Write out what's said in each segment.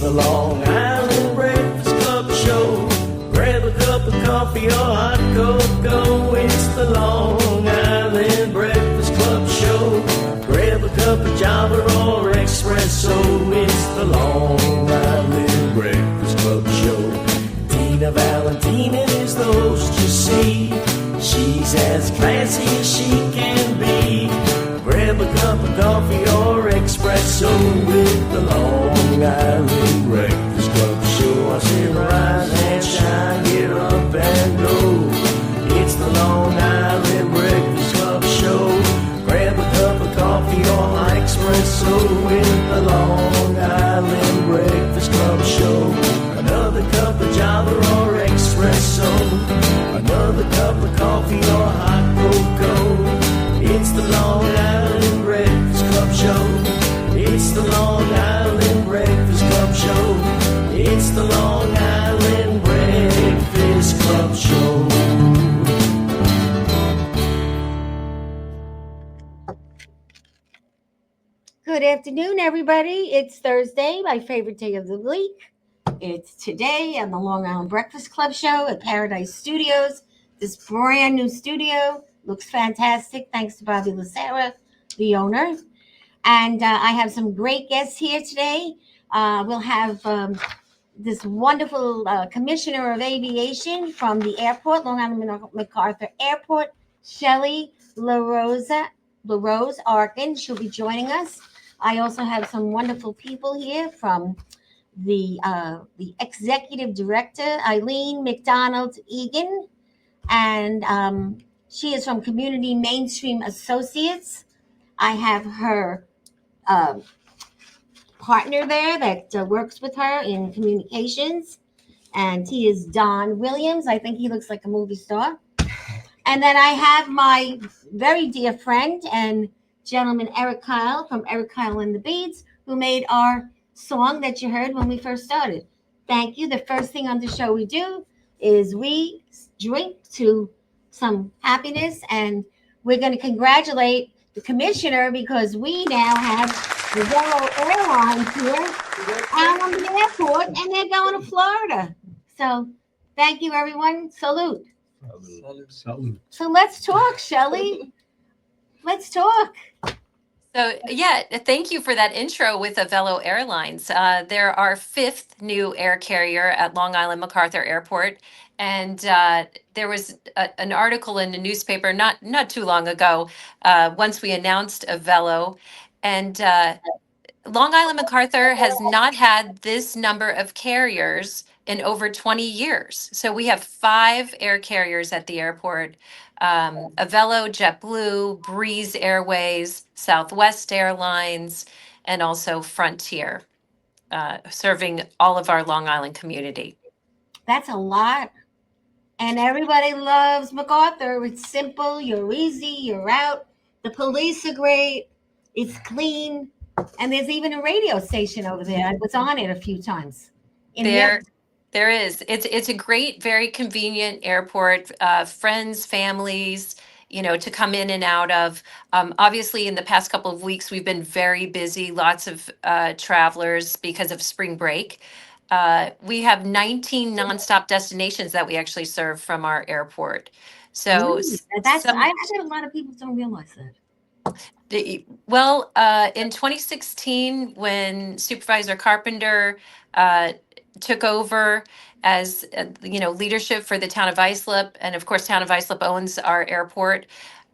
the Long Island Breakfast Club show. Grab a cup of coffee or hot cocoa. It's the Long Island Breakfast Club show. Grab a cup of Java or espresso. It's the Long Island Breakfast Club show. Valentina is the host, you see. She's as classy as she can be. Grab a cup of coffee or espresso with the Long Island Breakfast Club show. I say rise and shine, get up and go. It's the Long Island Breakfast Club show. Grab a cup of coffee or espresso with the Long Island Breakfast Club show. Another cup of Java or espresso. Another cup of coffee or hot cocoa. It's the Long Island Breakfast Club show. It's the Long Island Breakfast Club show. It's the Long Island Breakfast Club show. Good afternoon, everybody. It's Thursday, my favorite day of the week. It's today on the Long Island Breakfast Club show at Paradise Studios. This brand new studio looks fantastic. Thanks to Bobby Lucera, the owner. And I have some great guests here today. We'll have this wonderful commissioner of aviation from the airport, Long Island MacArthur Airport, Shelley LaRose Arken. She'll be joining us. I also have some wonderful people here from the executive director, Eileen, McDonald, Egan, and she is from Community Mainstream Associates. I have her partner there that works with her in communications, and he is Don Williams. I think he looks like a movie star. And then I have my very dear friend and gentleman, Erik Kyle, from Erik Kyle and the Beads, who made our song that you heard when we first started. Thank you. The first thing on the show we do is we drink to some happiness, and we're going to congratulate the commissioner because we now have the Velo Airlines here out on the airport, and they're going to Florida. So thank you, everyone. Salute. Salute. So let's talk, Shelley. Let's talk. So, yeah, thank you for that intro with Avelo Airlines. They're our fifth new air carrier at Long Island MacArthur Airport. And there was an article in the newspaper not too long ago, once we announced Avelo. And Long Island MacArthur has not had this number of carriers in over 20 years. So we have 5 air carriers at the airport. Avelo, JetBlue, Breeze Airways, Southwest Airlines, and also Frontier, serving all of our Long Island community. That's a lot. And everybody loves MacArthur. It's simple. You're easy. You're out. The police are great. It's clean. And there's even a radio station over there. I was on it a few times. There is. It's a great, very convenient airport. Friends, families, to come in and out of. Obviously, in the past couple of weeks, we've been very busy. Lots of travelers because of spring break. We have 19 nonstop destinations that we actually serve from our airport. So I bet a lot of people don't realize that. Well, in 2016, when Supervisor Carpenter took over as leadership for the town of Islip, and of course, town of Islip owns our airport.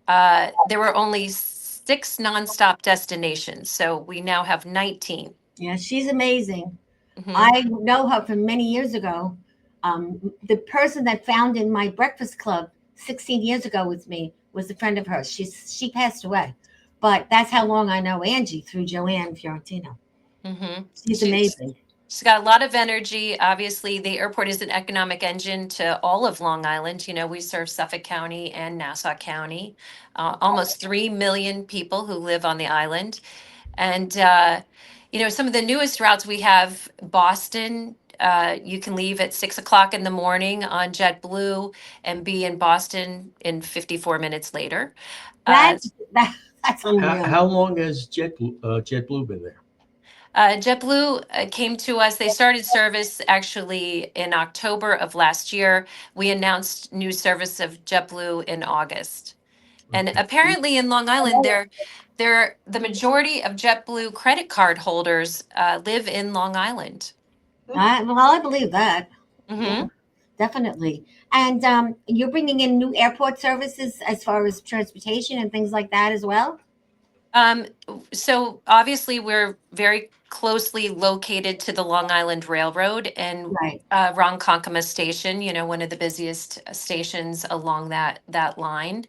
There were only 6 nonstop destinations, so we now have 19. Yeah, she's amazing. Mm-hmm. I know her from many years ago. The person that founded my breakfast club 16 years ago with me was a friend of hers. She passed away, but that's how long I know Angie, through Joanne Fiorentino. Mm-hmm. She's amazing. She's got a lot of energy. Obviously, the airport is an economic engine to all of Long Island. We serve Suffolk County and Nassau County, almost 3 million people who live on the island. And, some of the newest routes we have, Boston, you can leave at 6 o'clock in the morning on JetBlue and be in Boston in 54 minutes later. That's unreal. How long has JetBlue been there? JetBlue came to us. They started service actually in October of last year. We announced new service of JetBlue in August. And apparently in Long Island, the majority of JetBlue credit card holders live in Long Island. Well, I believe that. Hmm. Yeah, definitely. And you're bringing in new airport services as far as transportation and things like that as well? Um, so obviously we're very closely located to the Long Island Railroad and Right. Ronkonkoma Station, one of the busiest stations along that line.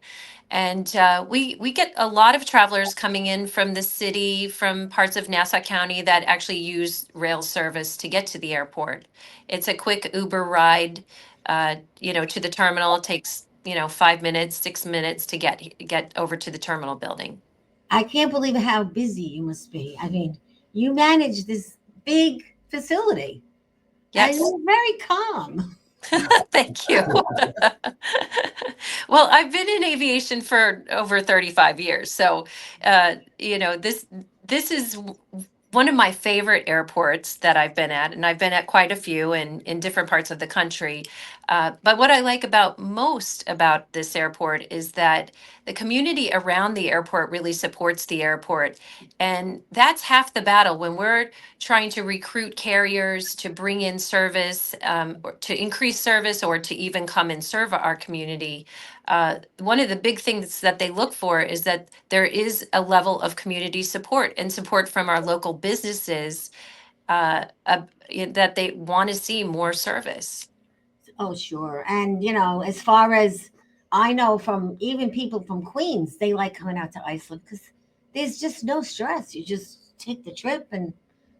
And we get a lot of travelers coming in from the city, from parts of Nassau County that actually use rail service to get to the airport. It's a quick Uber ride, to the terminal. It takes 5 minutes, 6 minutes to get over to the terminal building. I can't believe how busy you must be. I mean, you manage this big facility and Yes. you're very calm. Thank you. Well, I've been in aviation for over 35 years. So, this is one of my favorite airports that I've been at, and I've been at quite a few in different parts of the country. But what I like most about this airport is that the community around the airport really supports the airport. And that's half the battle when we're trying to recruit carriers to bring in service, or to increase service, or to even come and serve our community. One of the big things that they look for is that there is a level of community support and support from our local businesses, that they want to see more service. Oh, sure. And, as far as I know from even people from Queens, they like coming out to Iceland because there's just no stress. You just take the trip and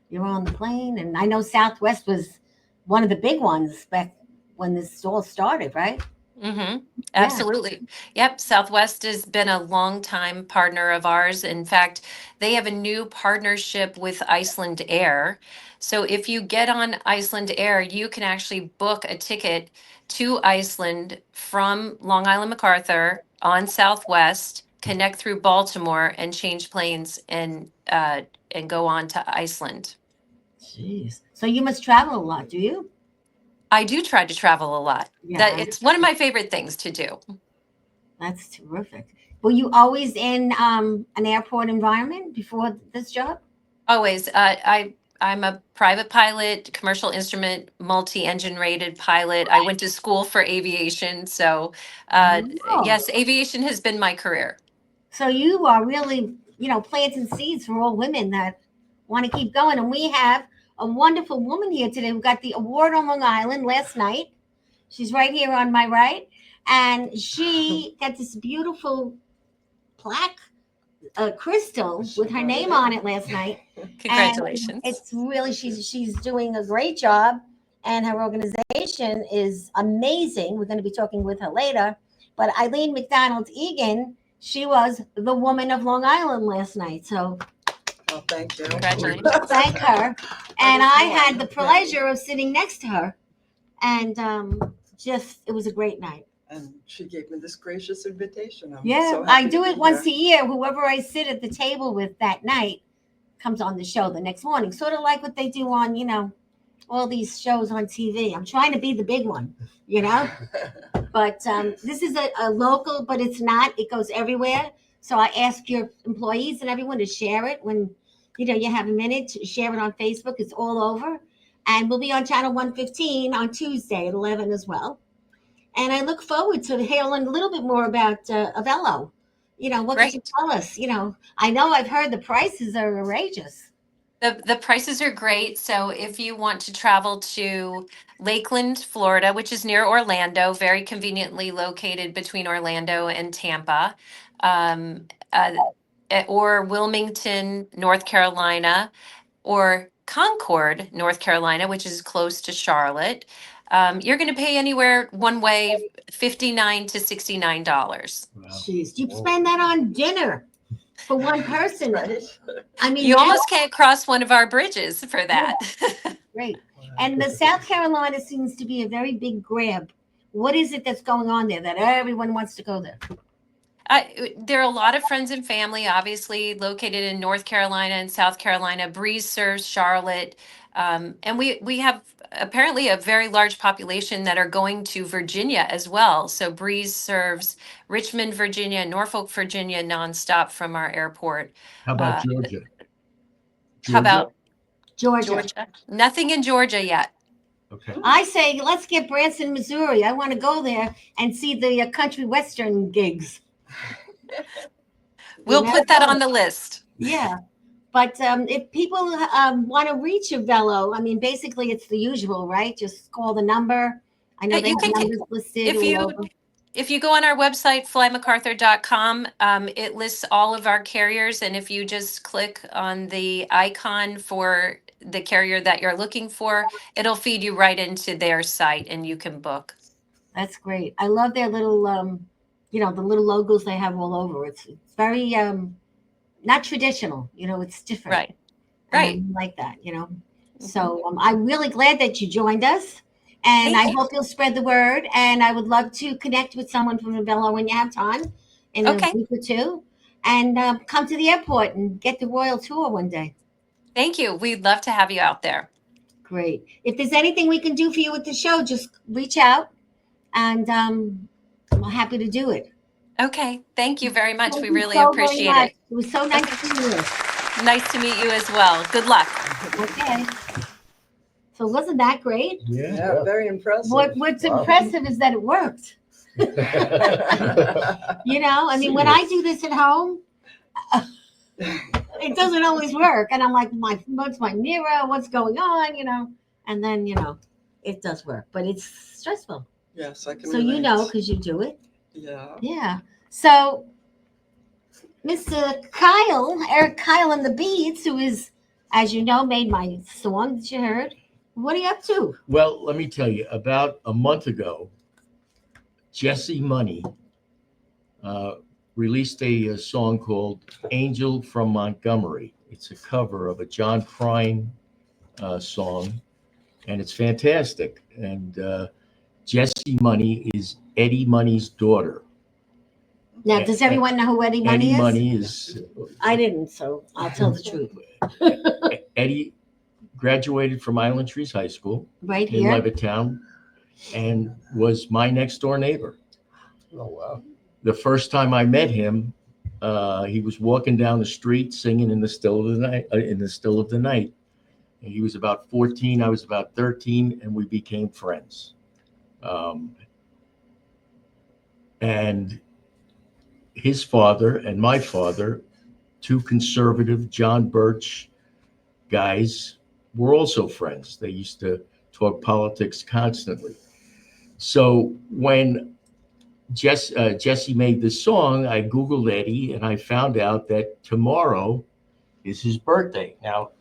you're on the plane. And I know Southwest was one of the big ones back when this all started, right? Mm-hmm. Yeah. Absolutely. Yep. Southwest has been a longtime partner of ours. In fact, they have a new partnership with Iceland Air. So if you get on Iceland Air, you can actually book a ticket to Iceland from Long Island MacArthur on Southwest, connect through Baltimore, and change planes and go on to Iceland. Jeez. So you must travel a lot, do you? I do try to travel a lot. That Yeah, it's one of my favorite things to do. that's terrific. Were you always in an airport environment before this job? Always. I'm a private pilot, commercial instrument, multi-engine rated pilot. I went to school for aviation, so Oh. yes, aviation has been my career. So you are really, planting seeds for all women that want to keep going. And we have a wonderful woman here today who got the award on Long Island last night. She's right here on my right. And she got this beautiful plaque, crystal with her name on it last night. Congratulations. And it's really, she's doing a great job. And her organization is amazing. We're going to be talking with her later. But Eileen McDonald Egan, she was the woman of Long Island last night. So Oh, thank you. Congratulations. thank her. And I had the pleasure of sitting next to her. And it was a great night. And she gave me this gracious invitation. I'm Yeah, so I happy do to it be once a here. year. Whoever I sit at the table with that night comes on the show the next morning. Sort of like what they do on, all these shows on TV. I'm trying to be the big one, But this is a local, but it's not. It goes everywhere. So I ask your employees and everyone to share it when, you have a minute to share it on Facebook. It's all over. And we'll be on channel 115 on Tuesday at 11 as well. And I look forward to hearing a little bit more about Avello. What can you Great. tell us? I know I've heard the prices are outrageous. The prices are great. So if you want to travel to Lakeland, Florida, which is near Orlando, very conveniently located between Orlando and Tampa, um, uh, or Wilmington, North Carolina, or Concord, North Carolina, which is close to Charlotte, you're going to pay anywhere one way $59 to $69. Wow. Jeez, you spend that on dinner for one person. Right? I mean, You almost can't cross one of our bridges for that. great. And the South Carolina seems to be a very big grab. What is it that's going on there that everyone wants to go there? There are a lot of friends and family, obviously located in North Carolina and South Carolina. Breeze serves Charlotte. And we have apparently a very large population that are going to Virginia as well. So Breeze serves Richmond, Virginia, Norfolk, Virginia, nonstop from our airport. How about Uh, Georgia? How about Georgia. Georgia? Nothing in Georgia yet. Okay. I say let's get Branson, Missouri. I want to go there and see the country western gigs. We'll You put never that know. on the list. Yeah. But if people want to reach a velo, I mean, basically it's the usual, right? Just call the number. I know Yeah, they you have can numbers listed if all you over. if you go on our website, flymacarthur.com, it lists all of our carriers. And if you just click on the icon for the carrier that you're looking for, it'll feed you right into their site and you can book. That's great. I love their little, the little logos they have all over. It's very not traditional. It's different. Right. And Right. I like that. So I'm really glad that you joined us. And Thank I you. hope you'll spread the word. And I would love to connect with someone from Velo when you have time in a Okay. week or two. And come to the airport and get the Royal Tour one day. Thank you. We'd love to have you out there. Great. If there's anything we can do for you with the show, just reach out. And I'm happy to do it. Okay. Thank you very much. Thank We you really so very appreciate much. it. It was so nice to meet you. Nice to meet you as well. Good luck. Okay. So wasn't that great? Yeah, very impressive. What's Wow. impressive is that it worked. I mean, when I do this at home, it doesn't always work. And I'm like, what's my mirror? What's going on? And then, it does work, but it's stressful. Yes, I can So relate. because you do it. Yeah. Yeah. So Mr. Eric Kyle and the Beats, who is, as you know, made my song that you heard. What are you up to? Well, let me tell you, about a month ago, Jesse Money released a song called Angel from Montgomery. It's a cover of a John Prine song, and it's fantastic. And Jesse Money is Eddie Money's daughter. Now, does everyone know who Eddie Money is? Money is. I didn't, so I'll tell the truth. Eddie graduated from Island Trees High School Right in here. Levittown and was my next door neighbor. Oh, wow. The first time I met him, he was walking down the street singing in the still of the night. And he was about 14, I was about 13, and we became friends. And his father and my father, two conservative John Birch guys, were also friends. They used to talk politics constantly. So when Jesse made this song, I Googled Eddie and I found out that tomorrow is his birthday. Now,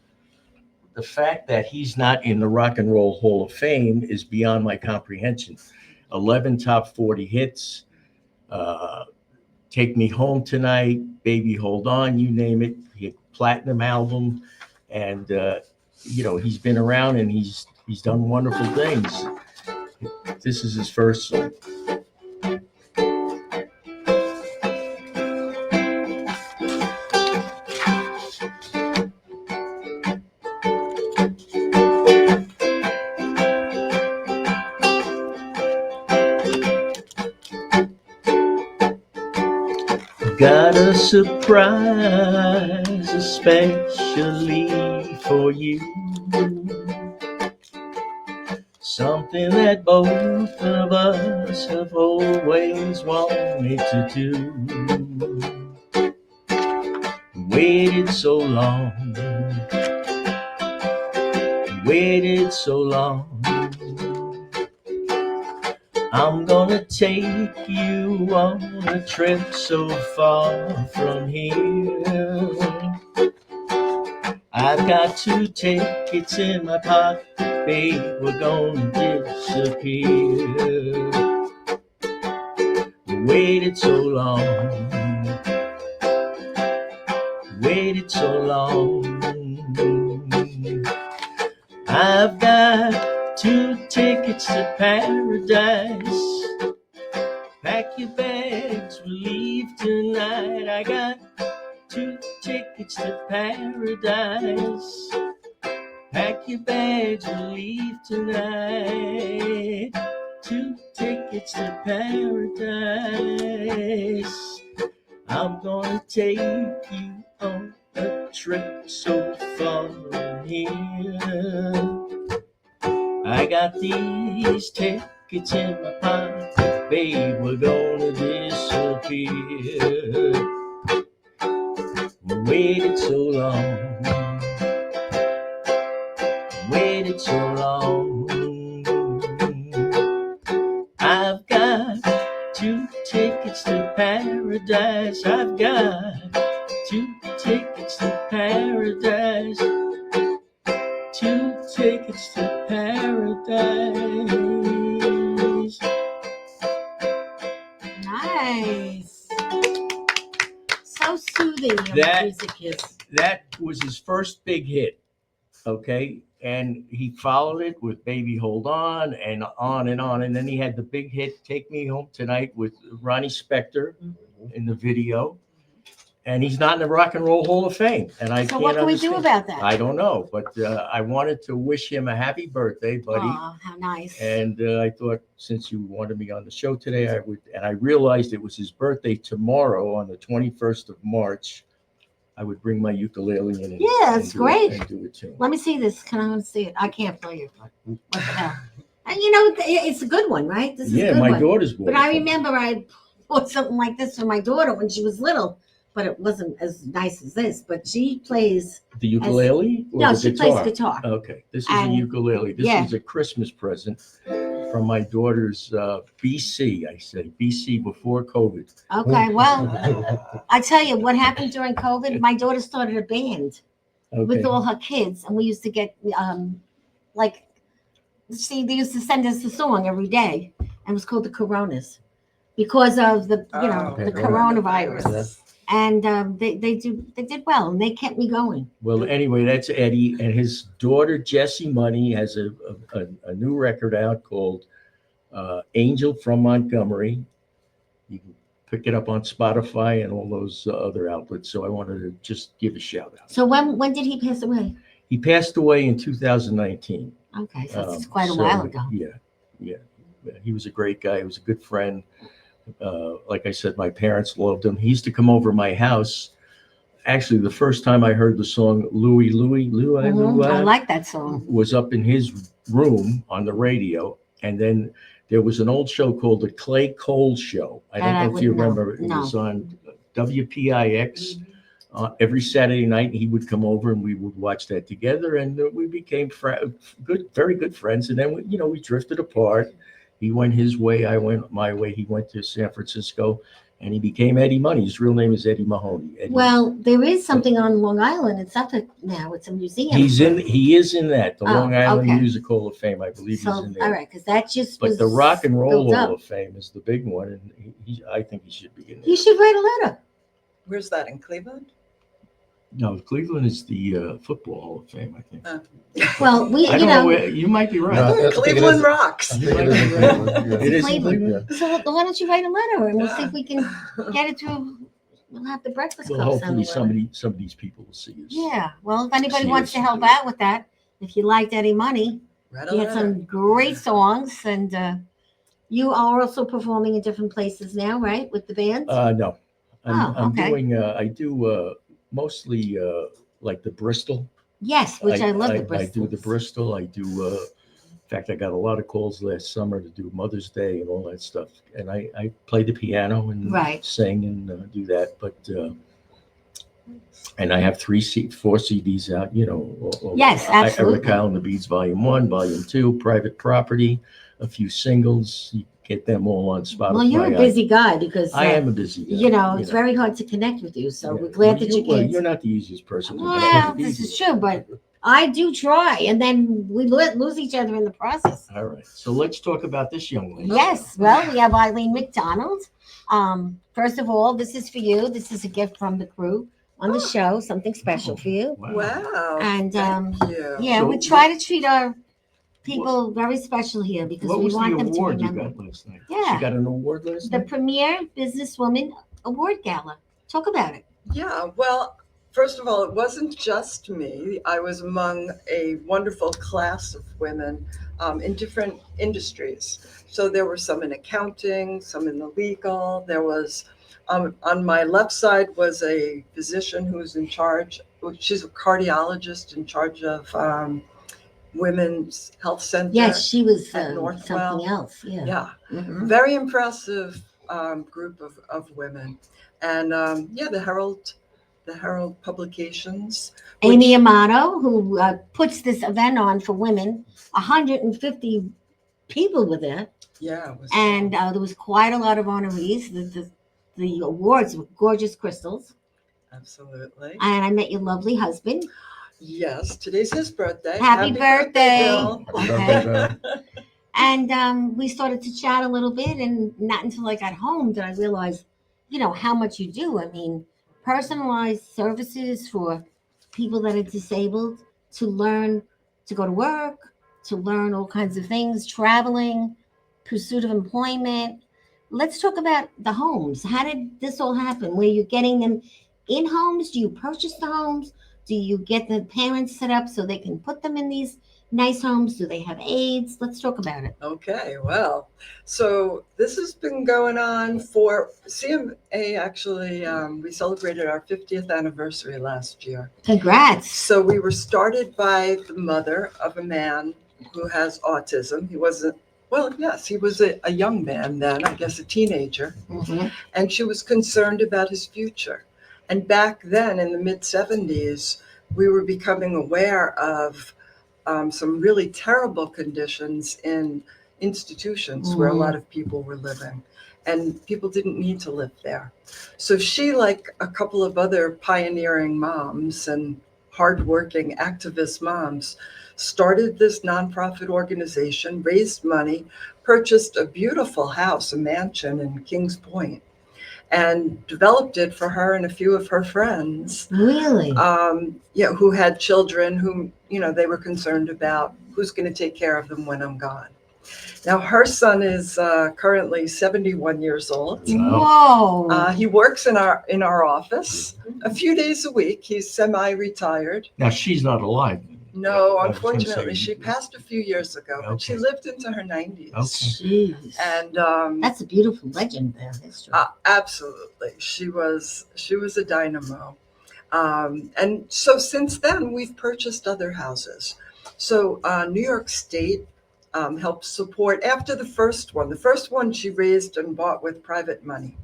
the fact that he's not in the Rock and Roll Hall of Fame is beyond my comprehension. 11 top 40 hits, Take Me Home Tonight, Baby Hold On, you name it. He had platinum album, and he's been around and he's done wonderful things. This is his first song. Got a surprise especially for you. Something that both of us have always wanted to do. Waited so long. I'm gonna take you on a trip so far from here. I've got 2 tickets in my pocket, babe, we're gonna disappear. Waited so long. I've got 2 tickets to paradise. Pack your bags, we'll leave tonight. Pack your bags and leave tonight. 2 tickets to paradise. I'm gonna take you on a trip so far from here. I got these tickets in my pocket, babe, we're gonna disappear. We waited so long, waited so long. I've got 2 tickets to paradise. I've got 2 tickets to paradise. 2 tickets to paradise. Nice. So soothing. Your That- music is. That was his first big hit. Okay. And he followed it with Baby Hold On and on and on. And then he had the big hit, Take Me Home Tonight, with Ronnie Spector in the video. And he's not in the Rock and Roll Hall of Fame. And I So can't what can we do understand. about that? I don't know. But I wanted to wish him a happy birthday, buddy. Oh, how nice. And I thought, since you wanted me on the show today, I would. And I realized it was his birthday tomorrow on the 21st of March. I would bring my ukulele in. And, Yeah, that's and do great. It, and do it too. Let me see this. Can I see it? I can't play it. But what the hell? And you know, it's a good one, right? This is a Yeah, good my one. daughter's born. But I remember I bought something like this for my daughter when she was little, but it wasn't as nice as this. But she plays. The ukulele? Or No, the she guitar? plays guitar. Okay, this is And- a ukulele. This yeah. is a Christmas present from my daughter's BC. I say BC before COVID. Okay, well, I tell you what happened during COVID. My daughter started a band Okay. with all her kids, and we used to get like, see, they used to send us a song every day, and it was called the Coronas because of the the coronavirus. And they did well, and they kept me going. Well, anyway, that's Eddie, and his daughter Jessie Money has a new record out called Angel from Montgomery. You can pick it up on Spotify and all those other outlets. So I wanted to just give a shout out. So when did he pass away? He passed away in 2019. Okay, so it's quite a So, while ago. Yeah. He was a great guy. He was a good friend. Like I said, my parents loved him. He used to come over to my house. Actually, the first time I heard the song Louie, I like that song. was up in his room on the radio. And then there was an old show called The Clay Cole Show. I don't know if you wouldn't know. remember. It No. was on WPIX. Every Saturday night, he would come over and we would watch that together. And we became very good friends. And then, we drifted apart. He went his way, I went my way. He went to San Francisco, and he became Eddie Money. His real name is Eddie Mahoney. Eddie. Well, there is something on Long Island. It's up now. It's a museum. He is in that, the Oh, Long Island okay. Music Hall of Fame. I believe So, he's in there. all right, because that just But was the Rock and Roll built Hall up. of Fame is the big one, and I think he should be in there. You should write a letter. Where's that, in Cleveland? No, Cleveland is the Football Hall of Fame, I think. Well, I don't know where, you might be right. No, I think it Cleveland is. rocks. I think it is in Cleveland, yeah. It is in Cleveland. Cleveland? So why don't you write a letter and we'll see if we can get it through. We'll have the breakfast Well, club. hopefully send a letter. some of these people will see us. Yeah. Well, if anybody See wants us to and help do it. out with that, if you liked Eddie Money, Right he had some great songs, and you are also performing in different places now, right, with the band? No, I'm okay. doing. I do mostly like the Bristol. Yes, which I love the I Bristol. do the Bristol. I do. In fact, I got a lot of calls last summer to do Mother's Day and all that stuff. And I play the piano and Right. sing and do that. But and I have 4 CDs out. Yes, absolutely. Erik and the Beats, Volume 1, Volume 2, Private Property, a few singles. You get them all on Spotify. Well, you're a busy guy because I am a busy guy. it's very hard to connect with you. So Yeah. we're glad that you Well, can. you're not the easiest person. to Well, connect with this is either. true, but I do try, and then we lose each other in the process. All right. So let's talk about this young lady. Yes. Well, we have Eileen McDonald. First of all, this is for you. This is a gift from the crew on the show. Something special for you. Wow. And Thank you. yeah, So we try to treat our people very special here because What we was the want them to award you remember. got last night? Yeah. She got an award last The night? Premier Businesswoman Award Gala. Talk about it. Yeah, well, First of all, it wasn't just me. I was among a wonderful class of women in different industries. So there were some in accounting, some in the legal. There was, on my left side was a physician who was in charge. She's a cardiologist in charge of Women's Health Center. Yes, she was at Northwell. something else. Yeah. Yeah, Mhm. very impressive group of women. And yeah, the Herald publications. Amy which- Amato, who puts this event on for women, 150 people were there, Yeah, it was and there was quite a lot of honorees. The awards were gorgeous crystals, absolutely. and I met your lovely husband. Yes, today's his birthday. Happy birthday. Bill. Happy birthday, And we started to chat a little bit, and not until I got home did I realize, how much you do. I mean, personalized services for people that are disabled to learn to go to work, to learn all kinds of things, traveling, pursuit of employment. Let's talk about the homes. How did this all happen? Where you're getting them in homes? Do you purchase the homes? Do you get the parents set up so they can put them in these nice homes? Do they have aides? Let's talk about it. Okay, well, so this has been going on for CMA. Actually, we celebrated our 50th anniversary last year. Congrats. So we were started by the mother of a man who has autism. He wasn't, well, yes, he was a young man then, I guess a teenager. Mhm. And she was concerned about his future. And back then in the mid 70s, we were becoming aware of some really terrible conditions in institutions where a lot of people were living, and people didn't need to live there. So she, like a couple of other pioneering moms and hardworking activist moms, started this nonprofit organization, raised money, purchased a beautiful house, a mansion in Kings Point, and developed it for her and a few of her friends. Really? Who had children whom, they were concerned about who's going to take care of them when I'm gone. Now, her son is currently 71 years old. Whoa. He works in our office a few days a week. He's semi-retired. Now, she's not alive. No, I was gonna unfortunately, say- she passed a few years ago, but she Okay. lived into her 90s. Okay. Jeez. And That's a beautiful legend there. History. absolutely, she was a dynamo. And so since then, we've purchased other houses. So New York State helped support after the first one. The first one she raised and bought with private money.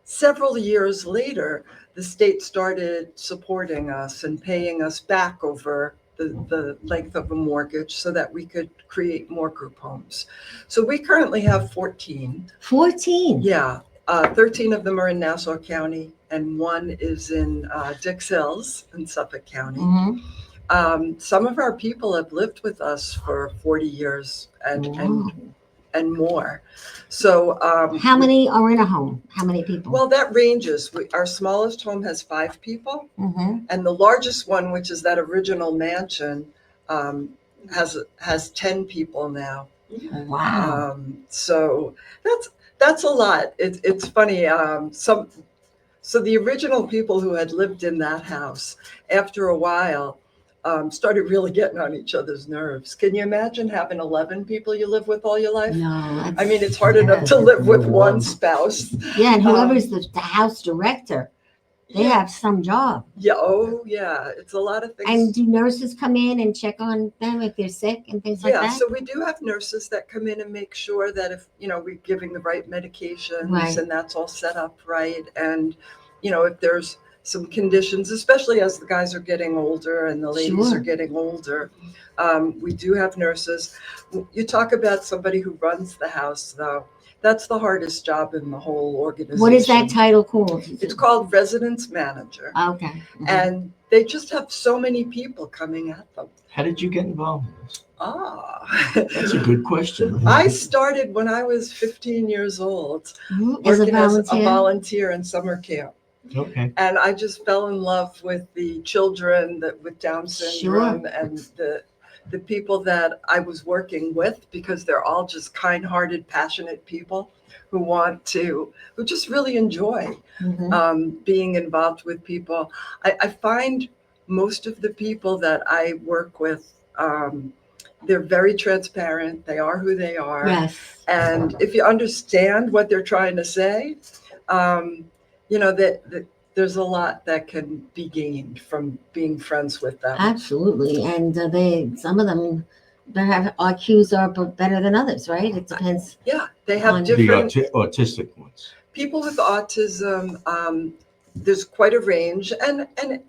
Several years later, the state started supporting us and paying us back over the length of a mortgage so that we could create more group homes. So we currently have 14. 14. Yeah, 13 of them are in Nassau County, and one is in Dix Hills in Suffolk County. Mhm. Some of our people have lived with us for 40 years and more. So How many are in a home? How many people? well, that ranges. Our smallest home has 5 people, Mm-hmm. and the largest one, which is that original mansion, has 10 people now. Wow. So that's a lot. It's funny. So the original people who had lived in that house, after a while, started really getting on each other's nerves. Can you imagine having 11 people you live with all your life? No. I mean, it's hard enough to live with one spouse. Yeah, and whoever's the house director, they have some job. Yeah. Oh, yeah. It's a lot of things. And do nurses come in and check on them if they're sick and things like Yeah, that? so we do have nurses that come in and make sure that if, we're giving the right medications Right. and that's all set up right. And, if there's some conditions, especially as the guys are getting older and the ladies Sure. are getting older, we do have nurses. You talk about somebody who runs the house, though. That's the hardest job in the whole organization. What is that title called? It's called residence manager. Okay. Mhm. And they just have so many people coming at them. How did you get involved in this? That's a Ah. good question. I started when I was 15 years old, Mhm. As a working as a volunteer? volunteer in summer camp. Okay. And I just fell in love with the children with Down syndrome and the people that I was working with, because they're all just kind-hearted, passionate people who just really enjoy being involved with people. I find most of the people that I work with, they're very transparent. They are who they are. Yes. And if you understand what they're trying to say, that there's a lot that can be gained from being friends with them. Absolutely. And some of them, their IQs are better than others, right? It depends. Yeah, they have On- The different autistic ones. people with autism. There's quite a range, and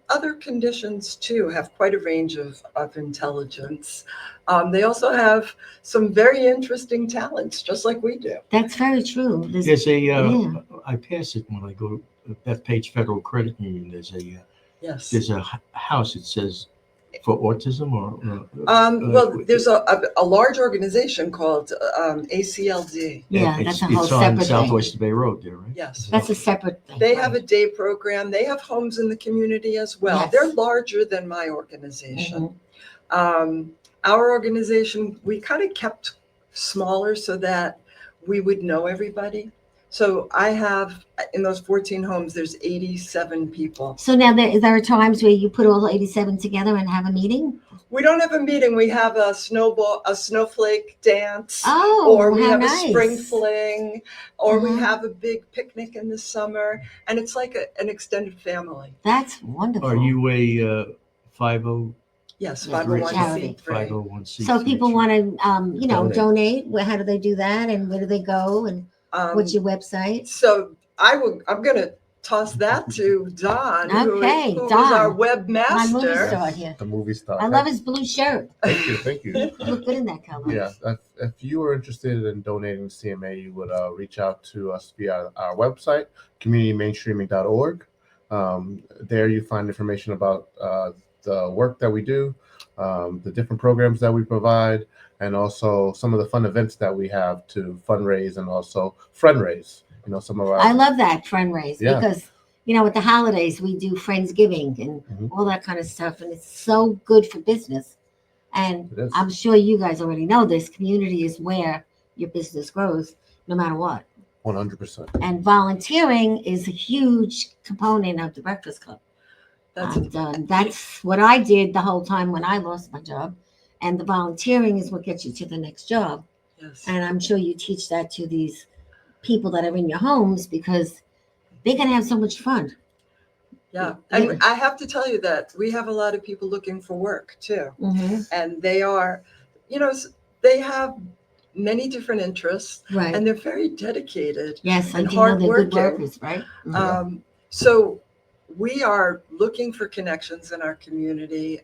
other conditions too have quite a range of intelligence. They also have some very interesting talents, just like we do. That's very true. There's a, yeah. I pass it when I go to Bethpage Federal Credit Union. Yes. There's a house. It says for autism Well, there's a large organization called ACLD. Yeah, that's a whole it's on separate Southwest thing. Bay Road there, right? Yes. That's a separate thing. They have a day program. They have homes in the community as well. Yes. They're larger than my organization. Our organization, we kind of kept smaller so that we would know everybody. So I have, in those 14 homes, there's 87 people. So now there are times where you put all 87 together and have a meeting? We don't have a meeting. We have a snowflake dance, Oh, or we how have nice. a spring fling, or we Uh-huh. have a big picnic in the summer, and it's like an extended family. That's wonderful. Are you a 50? Yes, Yeah, 501c3. 501c3? So people want to, Donate. donate. How do they do that? And where do they go? And what's your website? So I'm going to toss that to Don, Okay, who is Don. our webmaster. My movie star here. The movie star. I love his blue shirt. Thank you. Thank you. You look good in that color. Yeah, if you are interested in donating to CMA, you would reach out to us via our website, communitymainstreaming.org. There you find information about the work that we do, the different programs that we provide, and also some of the fun events that we have to fundraise and also friend raise. Some of our. I love that friend raise Yeah. because, with the holidays, we do Friendsgiving and all that kind of stuff. And it's so good for business. And It is. I'm sure you guys already know this. Community is where your business grows, no matter what. 100%. And volunteering is a huge component of the Breakfast Club. That's what I did the whole time when I lost my job. And the volunteering is what gets you to the next job. Yes. And I'm sure you teach that to these people that are in your homes because they're going to have so much fun. Yeah. And I have to tell you that we have a lot of people looking for work too. Mm-hmm. And they are, they have many different interests, Right. and they're very dedicated. Yes, I and do know they're good hardworking. workers, right? Mhm. So we are looking for connections in our community.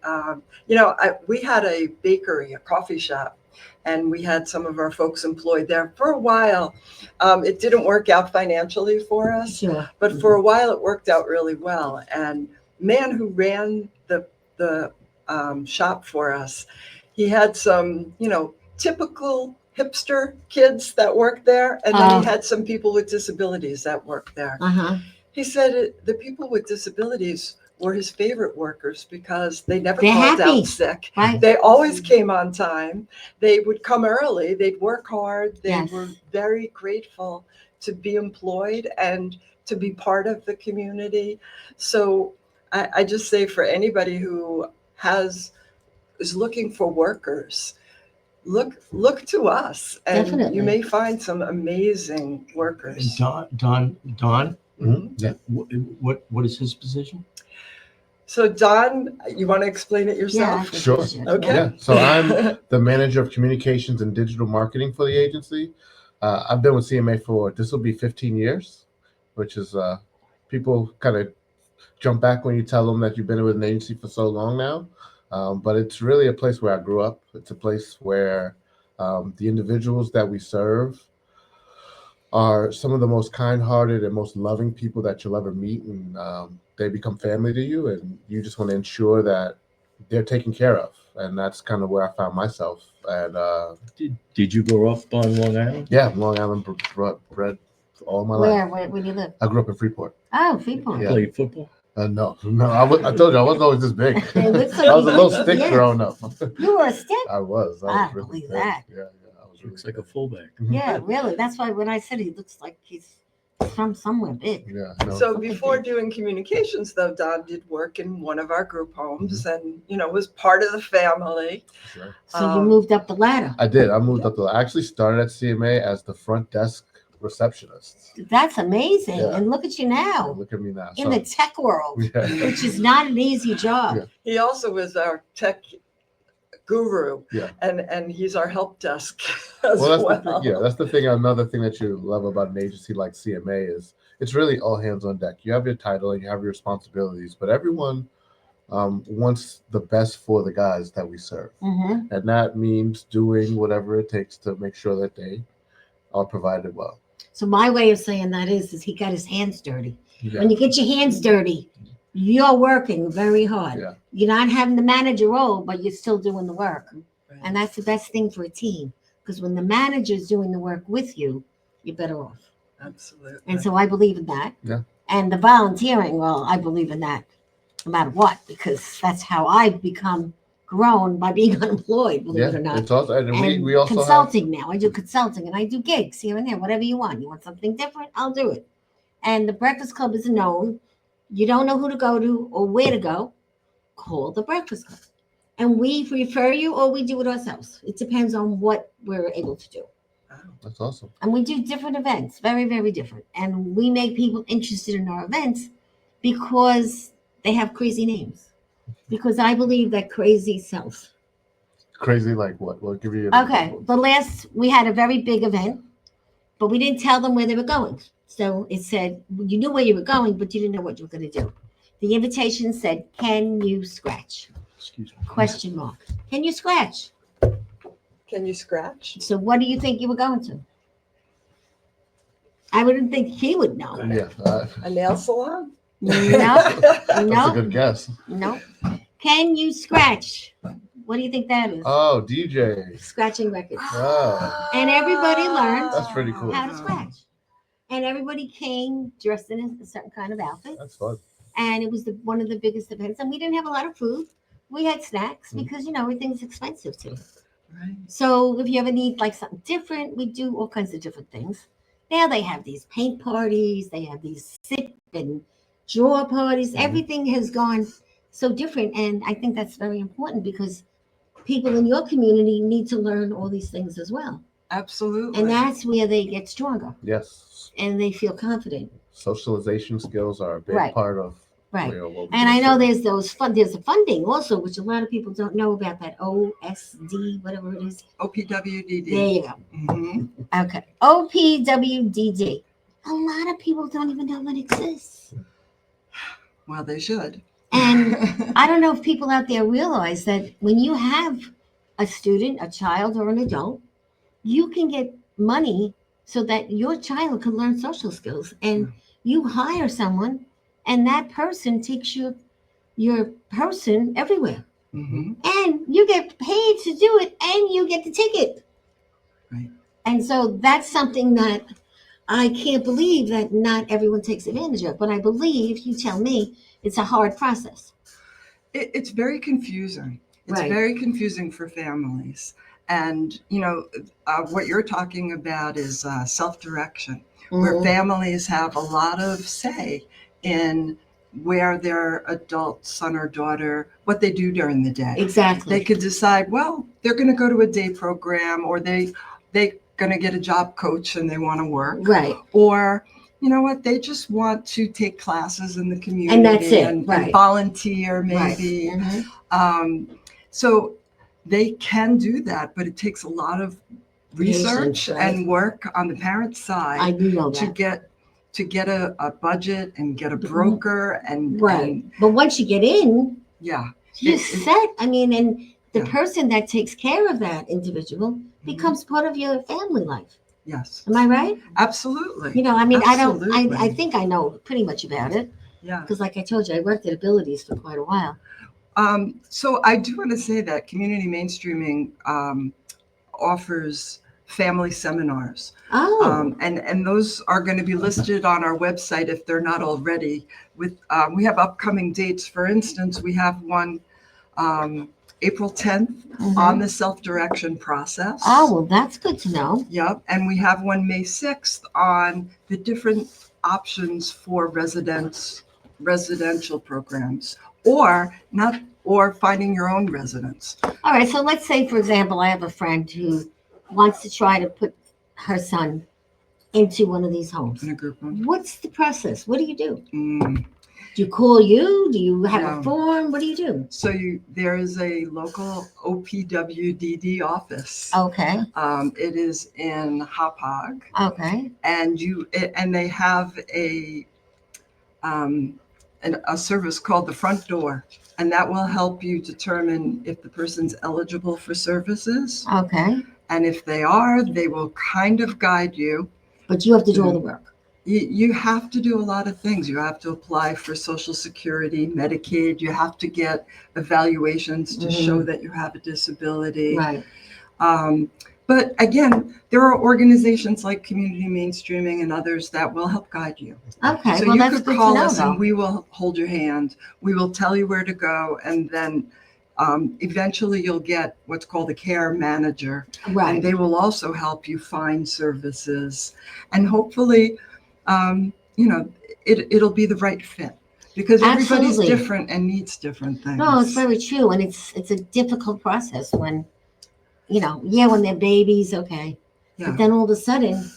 We had a bakery, a coffee shop, and we had some of our folks employed there for a while. It didn't work out financially for us, Sure. but for a while it worked out really well. And man who ran the shop for us, he had some, typical hipster kids that worked there, and then he had some people with disabilities that worked there. Uh-huh. He said the people with disabilities were his favorite workers because they never They're called happy. out sick. Right. They always came on time. They would come early. They'd work hard. They Yes. were very grateful to be employed and to be part of the community. So I just say for anybody who is looking for workers, look to us, and Definitely. you may find some amazing workers. Don, Yeah. what is his position? So Don, you want to explain it Yeah. I yourself? think Sure. you should. Okay. Yeah. So I'm the manager of communications and digital marketing for the agency. I've been with CMA this will be 15 years, which is people kind of jump back when you tell them that you've been with an agency for so long now. But it's really a place where I grew up. It's a place where the individuals that we serve are some of the most kind-hearted and most loving people that you'll ever meet, and they become family to you, and you just want to ensure that they're taken care of, and that's kind of where I found myself. And Did you grow up on Long Island? yeah, Long Island bred all my life. Where do you live? I grew up in Freeport. Oh, Freeport. Yeah. Played football? No. I told you I wasn't always this big. It looks like I was a little you- stick yeah. growing up. You were a stick? I was. I really believe big. that. Yeah, I was Looks really like a fullback. Yeah, really. That's why when I said he looks like he's from somewhere big. Yeah. No. So Something before big. doing communications, though, Don did work in one of our group homes and, was part of the family. Sure. So you moved up the ladder. I did. I moved up. I actually started at CMA as the front desk receptionist. That's amazing. Yeah. And look at you now Look at me now. in the tech world, Yeah. which is not an easy job. Yeah. He also was our tech guru, Yeah. and he's our help desk as Well, well. that's the thing. Yeah, that's the thing. Another thing that you love about an agency like CMA is it's really all hands on deck. You have your title and you have your responsibilities, but everyone wants the best for the guys that we serve, Mm-hmm. and that means doing whatever it takes to make sure that they are provided well. So my way of saying that is he got his hands dirty. Yeah. When you get your hands dirty, you're working very hard. Yeah. You're not having the manager role, but you're still doing the work. Right. And that's the best thing for a team. Because when the manager's doing the work with you, you're better off. Absolutely. And so I believe in that. Yeah. And the volunteering, well, I believe in that no matter what, because that's how I've become grown by being unemployed, believe Yeah, it or not. it's also, and we also have, consulting now. I do consulting and I do gigs here and there, whatever you want. You want something different? I'll do it. And the Breakfast Club is known. You don't know who to go to or where to go, call the Breakfast Club. And we refer you or we do it ourselves. It depends on what we're able to do. that's awesome. And we do different events, very, very different. And we make people interested in our events because they have crazy names. Because I believe that crazy sells. Crazy like what? We'll give you an Okay, example. we had a very big event, but we didn't tell them where they were going. So it said, you knew where you were going, but you didn't know what you were going to do. The invitation said, can you scratch? Excuse me. Question mark. Can you scratch? Can you scratch? So what do you think you were going to? I wouldn't think he would know. Yeah, A nail salon? No, that's a no, good guess. no. Can you scratch? What do you think that is? Oh, DJ. Scratching records. Oh. And everybody learned That's pretty cool. how to scratch. And everybody came dressed in a certain kind of outfit. That's fun. And it was one of the biggest events. And we didn't have a lot of food. We had snacks because, everything's expensive too. Right. So if you ever need like something different, we do all kinds of different things. Now they have these paint parties. They have these sip and draw parties. Everything has gone so different. And I think that's very important because people in your community need to learn all these things as well. Absolutely. And that's where they get stronger Yes. and they feel confident. Socialization skills are a big Right. part of Right. what we And I do. know there's there's a funding also, which a lot of people don't know about, that OSD, whatever it is. OPWDD. There you go. Mhm. Okay. OPWDD. A lot of people don't even know what exists. Well, they should. And I don't know if people out there realize that when you have a student, a child, or an adult, you can get money so that your child can learn social skills. And you hire someone, and that person takes your person everywhere. Mhm. And you get paid to do it, and you get the ticket. Right. And so that's something that I can't believe that not everyone takes advantage of. But I believe, you tell me, it's a hard process. It's very confusing. It's Right. very confusing for families. And, what you're talking about is self-direction, where Mhm. families have a lot of say in where their adult son or daughter, what they do during the day. Exactly. They could decide, well, they're going to go to a day program, or they're going to get a job coach and they want to work. Right. Or, you know what, they just want to take classes in the community And that's it, and right. volunteer Right. maybe. Mhm. So they can do that, but it takes a lot of research Patience, right. and work on the parent's side I do know to that. get a budget and get a broker and Right. But once you get in, yeah. you're It- set. I mean, and the Yeah. person that takes care of that individual becomes part of your family life. Yes, Am I right? absolutely. I mean, I Absolutely. think I know pretty much about it Yeah. because, like I told you, I worked at Abilities for quite a while. So I do want to say that community mainstreaming offers family seminars. Oh, And those are going to be listed on our website if they're not already. We have upcoming dates. For instance, we have one April 10th on the self-direction process. oh, well, that's good to know. Yep. And we have one May 6th on the different options for residential programs, or finding your own residence. All right, so let's say, for example, I have a friend who wants to try to put her son into one of these homes. In a group home. What's the process? What do you do? Mm. Do you call you? Do you have No. a form? What do you do? So there is a local OPWDD office. Okay, It is in Hauppauge, okay, and they have a service called the front door, and that will help you determine if the person's eligible for services. okay. And if they are, they will kind of guide you. But you have to do all the work. You have to do a lot of things. You have to apply for Social Security, Medicaid. You have to get evaluations to show that you have a disability. Right. But again, there are organizations like Community Mainstreaming and others that will help guide you. Okay, So well, you that's could good call to know, us though. and we will hold your hand. We will tell you where to go, and then eventually you'll get what's called a care manager, and Right. they will also help you find services, and hopefully, it'll be the right fit, because everybody's Absolutely. different and needs different things. No, it's very true, and it's a difficult process when, when they're babies, okay, Yeah. but then all of a sudden,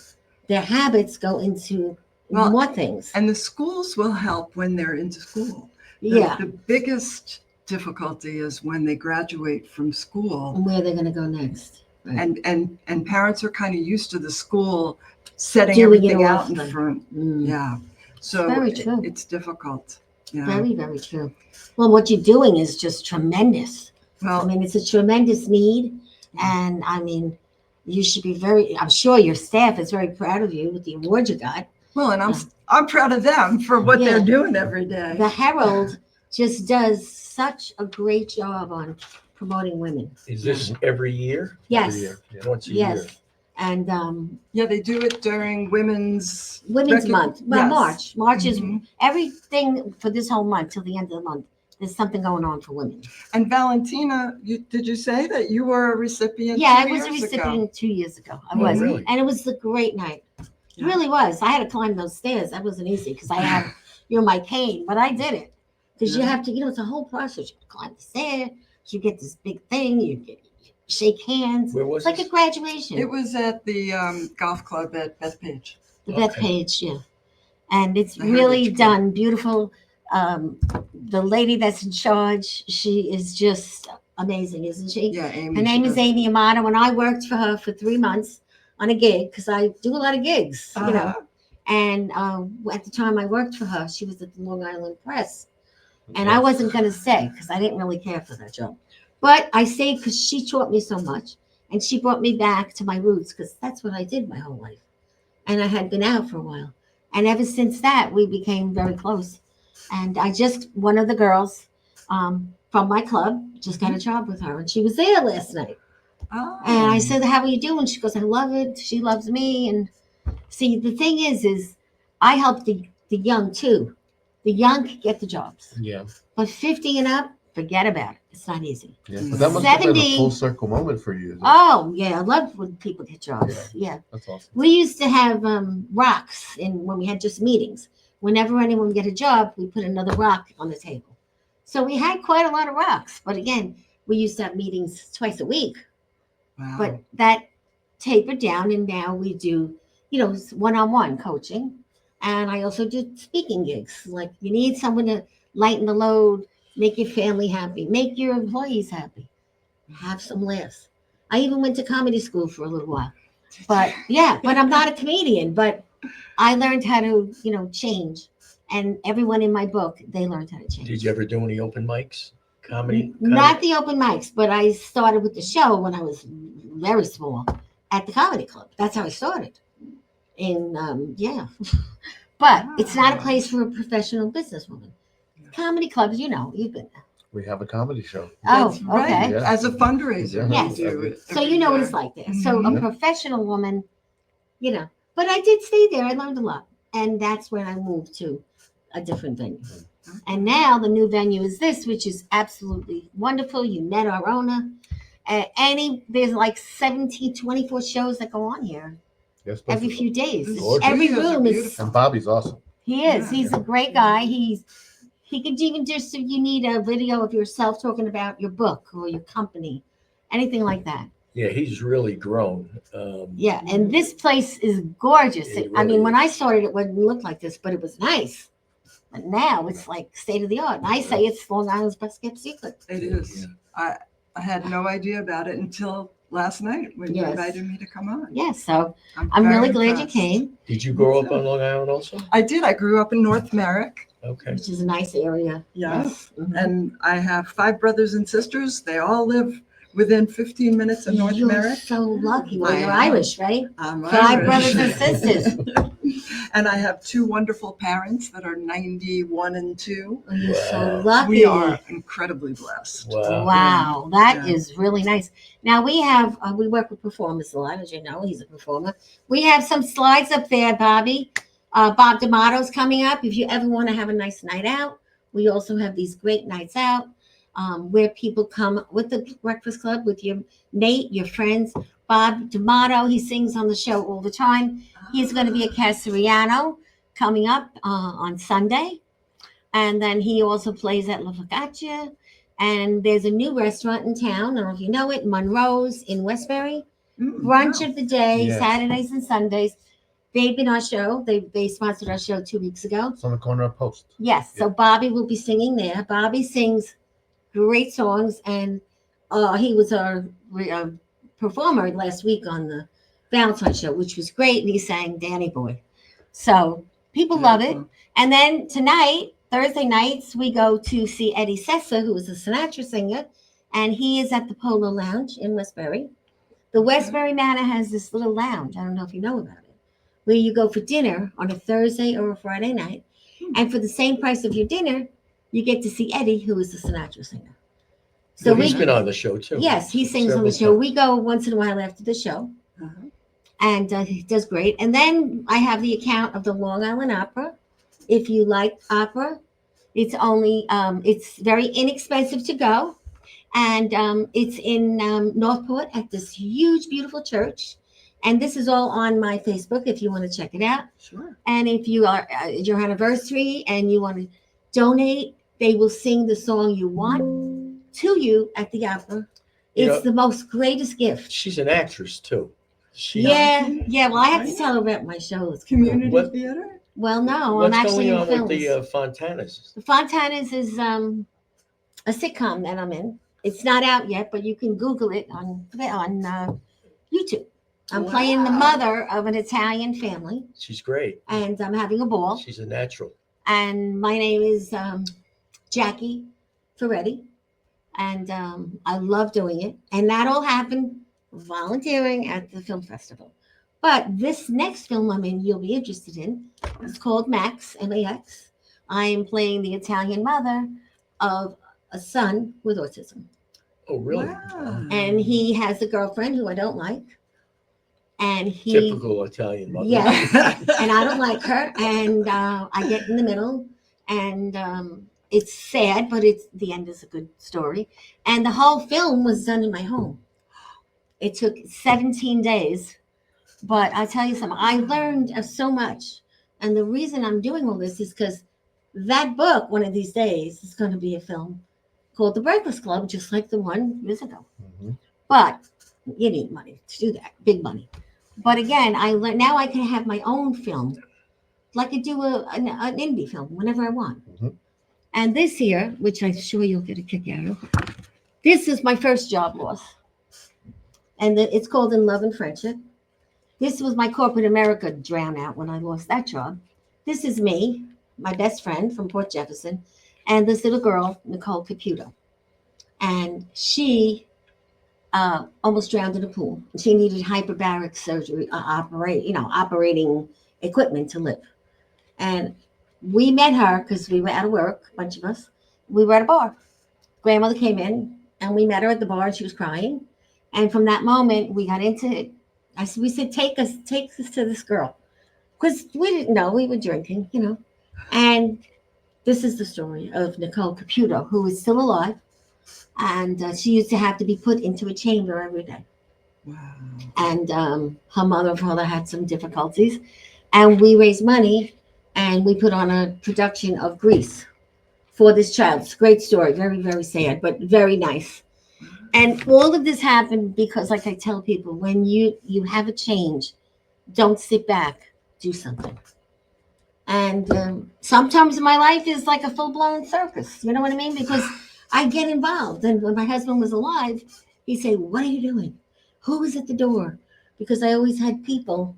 their habits go into Well, more things. And the schools will help when they're into school. Yeah, The biggest difficulty is when they graduate from school, and where they're going to go next. Right. and parents are kind of used to the school setting Doing it everything all out in for them. front. Mm, Yeah. So Very true. it's difficult. Yeah. Very, very true. Well, what you're doing is just tremendous. I Well, mean, it's a tremendous need, and I mean, you should be I'm sure your staff is very proud of you with the award you got. and I'm proud of them for what Yeah. they're doing every day. The Herald just does such a great job on promoting women. Is this every year? Yes, Every year, yeah. Once a year? yes. And Yeah, they do it during Women's Women's Month, well, Yes. March is Mhm. everything for this whole month till the end of the month. There's something going on for women. And Valentina, did you say that you were a recipient? Yeah, I 2 was a years ago? recipient 2 years ago. I Oh, was, really? and it was a great night. It Yeah. really was. I had to climb those stairs. That wasn't easy because I had, my cane, but I did it because you Yeah. have to, it's a whole process. You climb the stairs, you get this big thing, you shake hands. Where was It's like this? a graduation. It was at the golf club at Bethpage. The Beth Okay. Page, yeah. And it's The really Heritage Club. done beautiful. The lady that's in charge, she is just amazing, isn't she? Yeah, Amy. Her name she is does- Amy Amato, and I worked for her for 3 months on a gig because I do a lot of gigs, Uh-huh. And at the time I worked for her, she was at the Long Island Press, and I wasn't going to stay because I didn't really care for that job. But I stayed because she taught me so much, and she brought me back to my roots because that's what I did my whole life. And I had been out for a while. And ever since that, we became very close. And one of the girls from my club just got a job with her, and she was there last night. Oh. And I said, "How are you doing?" She goes, "I love it. She loves me." And see, the thing is I help the young too. The young get the jobs, Yeah, but 50 and up, forget about it. It's not easy. yeah. But that must have been 70 a full circle moment for you. Oh yeah, I love when people get jobs. Yeah. That's awesome. We used to have rocks when we had just meetings. Whenever anyone would get a job, we put another rock on the table. So we had quite a lot of rocks. But again, we used to have meetings twice a week. Wow. But that tapered down, and now we do, one-on-one coaching. And I also do speaking gigs. Like, you need someone to lighten the load, make your family happy, make your employees happy, have some laughs. I even went to comedy school for a little while. But I'm not a comedian, but I learned how to, change. And everyone in my book, they learned how to change. Did you ever do any open mics? Comedy? Not the open mics, but I started with the show when I was very small at the comedy club. That's how I started. But it's not a place for a professional businesswoman. Comedy clubs, you've been there. We have a comedy show. That's Oh, right. okay. Yeah. As a fundraiser, Yeah. we Yes. do it. So every you know what year. it's like there. So a Mhm. professional woman, you know. But I did stay there. I learned a lot. And that's when I moved to a different venue. And now the new venue is this, which is absolutely wonderful. You met our owner. There's like 17, 24 shows that go on here Yes, every few days. The Gorgeous. Every studios are room is. beautiful. And Bobby's awesome. He is. Yeah. He's a great guy. He could even just if you need a video of yourself talking about your book or your company, anything like that. Yeah, he's really grown. Yeah, and this place is gorgeous. It I mean, really when is. I started, it wouldn't look like this, but it was nice. But now it's like state of the art. And I say it's Long Island's best kept secret. It is. I had no idea about it until last night when you Yes. invited me to come on. Yeah, so I'm very really glad impressed. you came, Did you grow up on Long Island also? I did. I grew up in North Merrick. Okay. which is a nice area. Yes. Mhm. And I have 5 brothers and sisters. They all live within 15 minutes of North You're Merrick. so lucky. Well, I you're am. Irish, right? I'm 5 Irish. brothers and sisters. And I have 2 wonderful parents that are 91 and 2. Oh, you're so Wow. lucky. We are incredibly blessed. Wow. Wow, that Yeah. is really nice. Now we have we work with performers a lot, as you know. He's a performer. We have some slides up there, Bobby. Bob D'Amato's coming up. If you ever want to have a nice night out, we also have these great nights out where people come with the Breakfast Club with your Nate, your friends. Bob D'Amato, he sings on the show all the time. He's going to be at Casariano coming up on Sunday. And then he also plays at La Focaccia. And there's a new restaurant in town. I don't know if you know it, Monroe's in Westbury. Brunch Wow. of the day, Yes. Saturdays and Sundays. They've been our show. They sponsored our show 2 weeks ago. It's on the corner of Post. Yes, so Bobby will be singing there. Bobby sings great songs, and he was our performer last week on the Valentine show, which was great. And he sang Danny Boy. So people love it. And then tonight, Thursday nights, we go to see Eddie Sessa, who is a Sinatra singer, and he is at the Polo Lounge in Westbury. The Westbury Manor has this little lounge. I don't know if you know about it, where you go for dinner on a Thursday or a Friday night. And for the same price of your dinner, you get to see Eddie, who is a Sinatra singer. So Well, he's been on the show too. yes, he sings on the show. Several We go once in a while after the show, Uh-huh. and he does great. And then I have the account of the Long Island Opera. If you like opera, it's only it's very inexpensive to go, and it's in Northport at this huge, beautiful church. And this is all on my Facebook if you want to check it out. Sure. And if you are your anniversary and you want to donate, they will sing the song you want to you at the opera. You It's the most greatest gift. She's an actress too. She, Yeah. Well, I have to tell her about my shows. Community What- theater? Well, no, What's I'm actually going in on with films. the Fontanas? The Fontanas is a sitcom that I'm in. It's not out yet, but you can Google it on YouTube. I'm playing the Wow. mother of an Italian family, She's great. and I'm having a ball. She's a natural. And my name is Jackie Ferretti, and I love doing it. And that all happened volunteering at the film festival. But this next film I'm in, you'll be interested in. It's called Max, M-A-X. I am playing the Italian mother of a son with autism. Oh, really? Wow. And he has a girlfriend who I don't like. And he, Typical Italian mother. yes, and I don't like her. And I get in the middle, and it's sad, but the end is a good story. And the whole film was done in my home. It took 17 days. But I'll tell you something, I learned so much. And the reason I'm doing all this is because that book, one of these days, is going to be a film called The Breakfast Club, just like the one years ago. Mm-hmm. But you need money to do that, big money. But again, I learned now I can have my own film, like I do an indie film whenever I want. Mhm. And this here, which I'm sure you'll get a kick out of, this is my first job loss. And it's called In Love and Friendship. This was my corporate America drown out when I lost that job. This is me, my best friend from Port Jefferson, and this little girl, Nicole Caputo. And she almost drowned in a pool. She needed hyperbaric surgery, operating equipment to live. And we met her because we were out of work, a bunch of us. We were at a bar. grandmother came in and we met her at the bar and she was crying. And from that moment, we got into it. We said, take us to this girl. Because we didn't know, we were drinking, you know. And this is the story of Nicole Caputo, who is still alive. And she used to have to be put into a chamber every day. Wow. And her mother and father had some difficulties. And we raised money and we put on a production of Grease for this child. It's a great story, very, very sad, but very nice. And all of this happened because, like I tell people, when you have a change, don't sit back, do something. And sometimes my life is like a full-blown circus. You know what I mean? Because I get involved. And when my husband was alive, he'd say, what are you doing? Who is at the door? Because I always had people.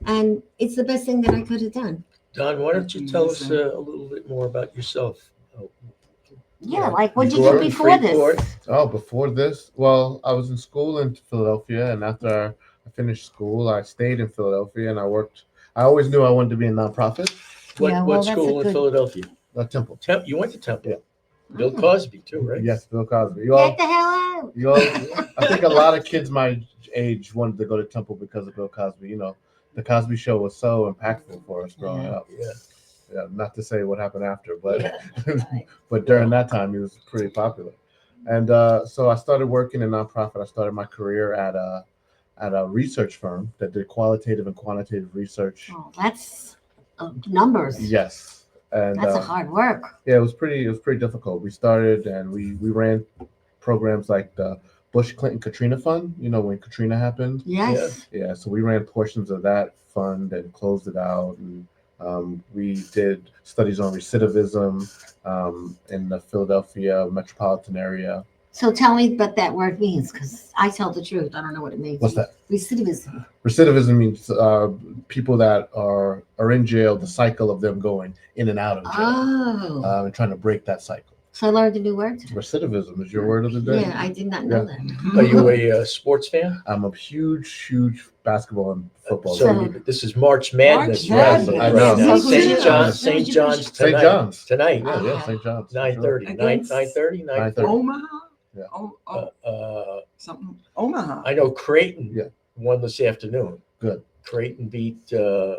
And it's the best thing that I could have done. Don, why don't you tell us a little bit more about yourself? Yeah, like what did You you grew do up in before Freeport? this? Oh, before this, well, I was in school in Philadelphia, and after I finished school, I stayed in Philadelphia, and I worked. I always knew I wanted to be a nonprofit. What, Yeah, well, what that's a school in good- Philadelphia? Temple. You went to Temple. Yeah. Bill Cosby too, right? Yes, Bill Cosby. Get the hell out. You all, I think a lot of kids my age wanted to go to Temple because of Bill Cosby. You know, the Cosby Show was so impactful for us growing up. Yeah. Yeah, not to say what happened after, but but during that time, he was pretty popular. And so I started working in nonprofit. I started my career at a research firm that did qualitative and quantitative research. Oh, that's numbers. Yes, and That's a hard work. yeah, it was pretty difficult. We started and we ran programs like the Bush Clinton Katrina Fund. You know, when Katrina happened. Yes. Yeah, so we ran portions of that fund and closed it out, and we did studies on recidivism in the Philadelphia metropolitan area. So tell me what that word means, because I tell the truth. I don't know what it means. What's that? Recidivism. Recidivism means people that are in jail, the cycle of them going in and out of jail, Oh. and trying to break that cycle. So I learned a new word today. Recidivism is your word of the day. Yeah, I did not know that. Are you a sports fan? I'm a huge basketball and football So fan. this is March Madness, March right? Madness. I know. Right. So St. who's John's, your- St. John's St. tonight. John's. Tonight, Yeah, St. John's. 9:30, Against- 9:30, 9:30. Omaha? Yeah. Something. Omaha. I know Creighton Yeah. won this afternoon. Good. Creighton beat I'm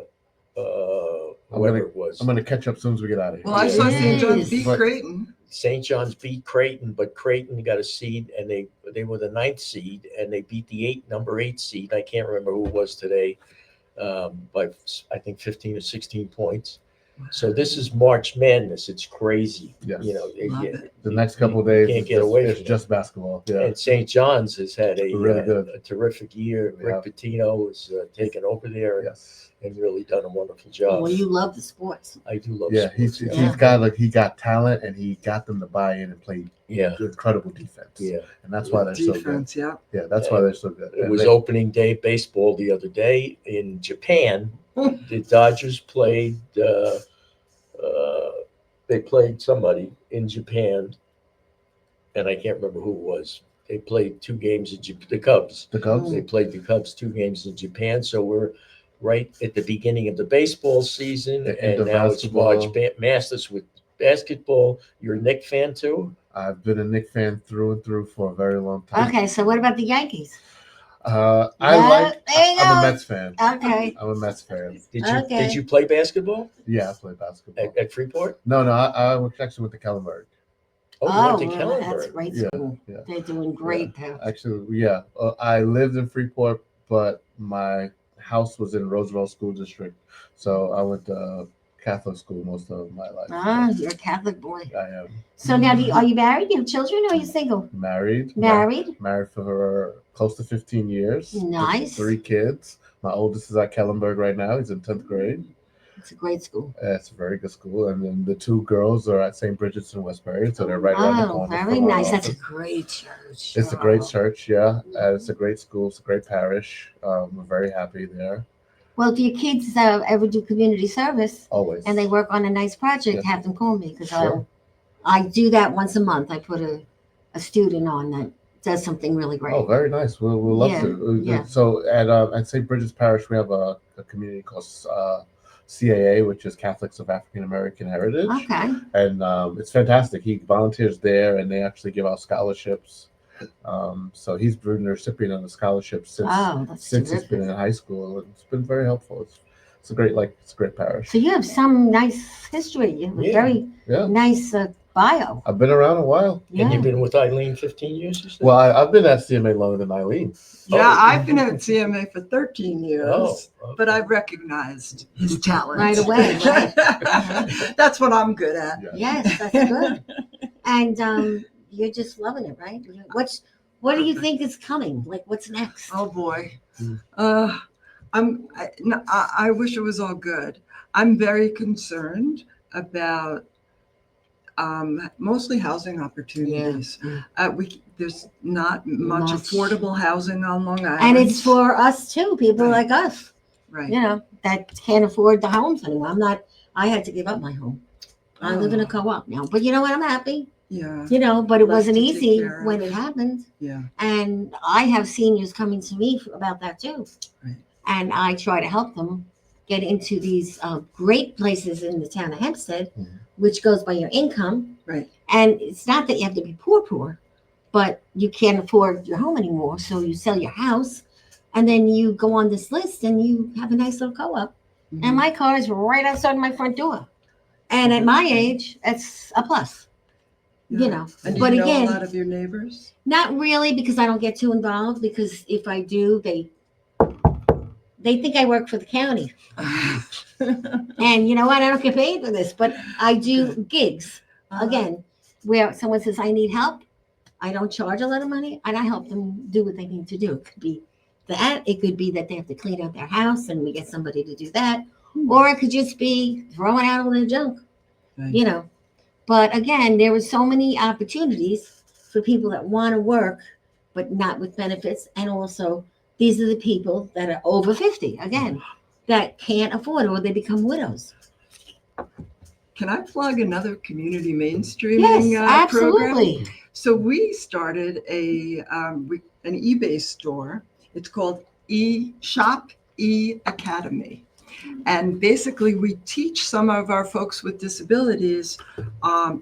whoever it was. going to catch up as soon as we get out of here. Well, I saw St. John's Yes. beat But- Creighton. St. John's beat Creighton, but Creighton got a seed, and they were the 9th seed, and they beat the number 8 seed. I can't remember who it was today, by I think 15 or 16 points. So this is March Madness. It's crazy. Yes. You know, Love it. The next couple of days, can't it's get just, away it's from just basketball. Yeah. And St. John's has had Really good. a terrific year. Yeah. Rick Pitino has taken over there Yes. and really done a wonderful job. Well, you love the sports. I do love Yeah, sports. he's got he got talent, and he got them to buy in and play yeah, incredible defense. yeah. And that's why they're so good. Defense, yeah. Yeah, that's why they're so good. It And was they- opening day baseball the other day in Japan. The Dodgers played. They played somebody in Japan, and I can't remember who it was. They played 2 games in the Cubs. the Cubs. They played the Cubs 2 games in Japan. So we're right at the beginning of the baseball season, The and end of now it's March basketball. Masters with basketball. You're a Knicks fan too? I've been a Knicks fan through and through for a very long time. Okay, so what about the Yankees? I'm there you a go. Mets fan. Okay. I'm a Mets fan. Okay. Did you play basketball Yeah, I play basketball. at Freeport? No, I actually went to Kellenberg. Oh, you went to well, that's Kellenberg. great Yeah, school. yeah. They're doing great there. Actually, yeah. I lived in Freeport, but my house was in Roosevelt School District, so I went to Catholic school most of my life. Ah, you're a Catholic boy. I am So now, are you married? You have children, or are you single? married. Married. Married for close to 15 years. with Nice. 3 kids. My oldest is at Kellenberg right now. He's in 10th grade. It's a great school. It's a very good school. And then the 2 girls are at St. Bridget's in Westbury, so they're right around the Oh, corner. very from our nice. That's a office. great church. It's a great church, yeah. It's a great school. It's a great parish. We're very happy there. Well, if your kids ever do community service Always. and they work on a nice project, Yeah. have them call me, because Sure. I do that once a month. I put a student on that does something really great. Oh, very nice. We'll love Yeah, to. yeah. So at St. Bridget's Parish, we have a community called CAA, which is Catholics of African American Heritage. Okay. And it's fantastic. He volunteers there, and they actually give out scholarships. So he's been a recipient of the scholarship since That's he's terrific. been in high school, and it's been very helpful. It's a great parish. So you have some nice history. You have a very nice bio. I've been around a while. Yeah. And you've been with Eileen 15 years, you said? Well, I've been at CMA longer than Eileen. Yeah, I've been at CMA for 13 years, okay. but I've recognized his talent. Right away, right. That's what I'm good at. Yes, that's good. And you're just loving it, right? What do you think is coming? Like, what's next? Oh boy. I wish it was all good. I'm very concerned about mostly housing opportunities. There's not much affordable housing on Long Island. And it's for us too, people like us, right. That can't afford the homes anymore. I had to give up my home. I live in a co-op now, but you know what? I'm happy. Yeah. But it Less wasn't to take easy care of. when it happened. Yeah. And I have seniors coming to me about that too. Right. And I try to help them get into these great places in the town of Hempstead, which goes by your income. Right. And it's not that you have to be poor, but you can't afford your home anymore. So you sell your house and then you go on this list and you have a nice little co-op. Mm-hmm. And my car is right outside my front door. And at my age, it's a plus. Yeah. And but you know again, a lot of your neighbors? Not really, because I don't get too involved, because if I do, they think I work for the county. And you know what? I don't get paid for this, but I do gigs. Again, where someone says, I need help. I don't charge a lot of money, and I help them do what they need to do. It could be that. It could be that they have to clean out their house, and we get somebody to do that. Or it could just be throwing out all the junk, Right. But again, there were so many opportunities for people that want to work, but not with benefits. And also, these are the people that are over 50, again, that can't afford it, or they become widows. Can I plug another community mainstreaming Yes, program? absolutely. So we started an eBay store. It's called Shop Academy. And basically, we teach some of our folks with disabilities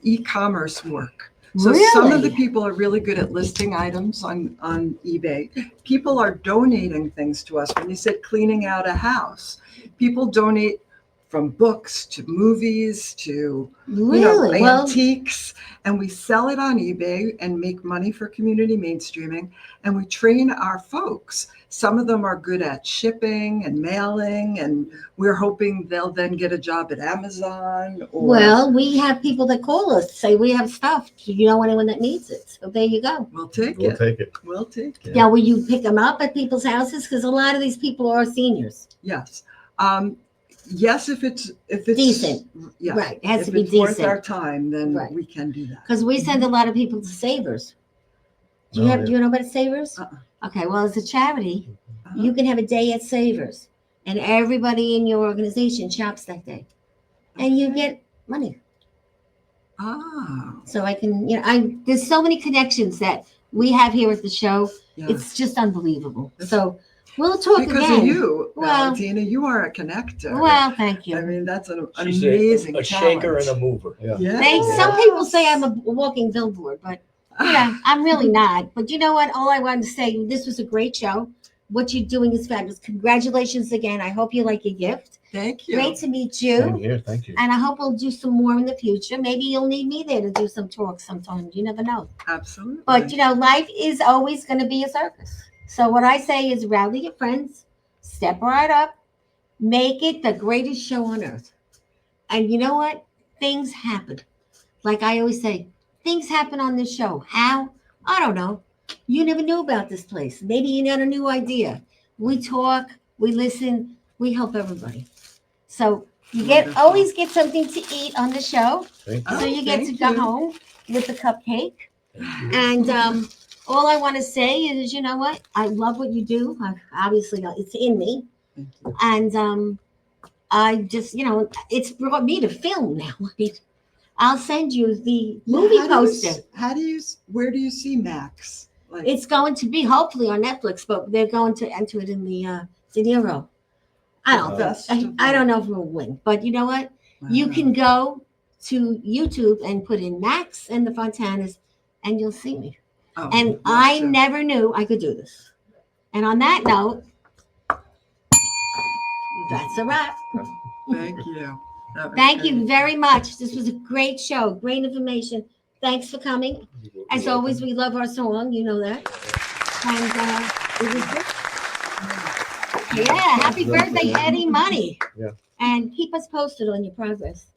e-commerce work. So some of the people are really good at listing items on eBay. People are donating things to us. When you said cleaning out a house, people donate from books to movies to antiques, and we sell it on eBay and make money for community mainstreaming, and we train our folks. Some of them are good at shipping and mailing, and we're hoping they'll then get a job at Amazon. Well, we have people that call us, say we have stuff. Do you know anyone that needs it? So there you go. We'll take We'll it. take it. We'll take it. Now, will you pick them up at people's houses? Because a lot of these people are seniors. Yes. Yes, if it's Decent. Yeah. Right. It has If to be it's worth decent. our time, then Right. we can do that. Because we send a lot of people to Savers. Do you know about Savers? Okay, well, as a charity, you can have a day at Savers, and everybody in your organization shops that day, and you get money. So I can, there's so many connections that we have here at the show. Yeah. It's just unbelievable. So we'll talk because again. of you, Well- Valentina, you are a connector. Well, thank you. I mean, that's an She's amazing a shaker and talent. a mover. Yeah. Yes. Some people say I'm a walking billboard, but I'm really not. But you know what? All I wanted to say, this was a great show. What you're doing is fabulous. Congratulations again. I hope you like your gift. Thank you. Great to meet Same you. here. Thank you. And I hope we'll do some more in the future. Maybe you'll need me there to do some talks sometime. You never know. Absolutely. But, life is always going to be a circus. So what I say is rally your friends, step right up, make it the greatest show on earth. And you know what? Things happen. Like I always say, things happen on this show. How? I don't know. You never knew about this place. Maybe you got a new idea. We talk, we listen, we help everybody. So you always get something to eat on the show. Thank you. So you get to thank go you. home with the cupcake. And all I want to say is, you know what? I love what you do. Obviously, it's in me. Thank you. And I just, it's brought me to film now. I'll send you the movie poster. Where do you see Max? Like, It's going to be hopefully on Netflix, but they're going to enter it in the De Niro. I don't Festival. I don't know if we'll win, but you know what? You can go to YouTube and put in Max and the Fontanas, and you'll see me. Oh, And we'll I see. never knew I could do this. And on that note, that's a wrap. Thank you. That was Thank you great. very much. This was a great show, great information. Thanks for coming. As always, we love our song. You know that. And it was good. Yeah, happy birthday, Eddie Money. Yeah. And keep us posted on your progress.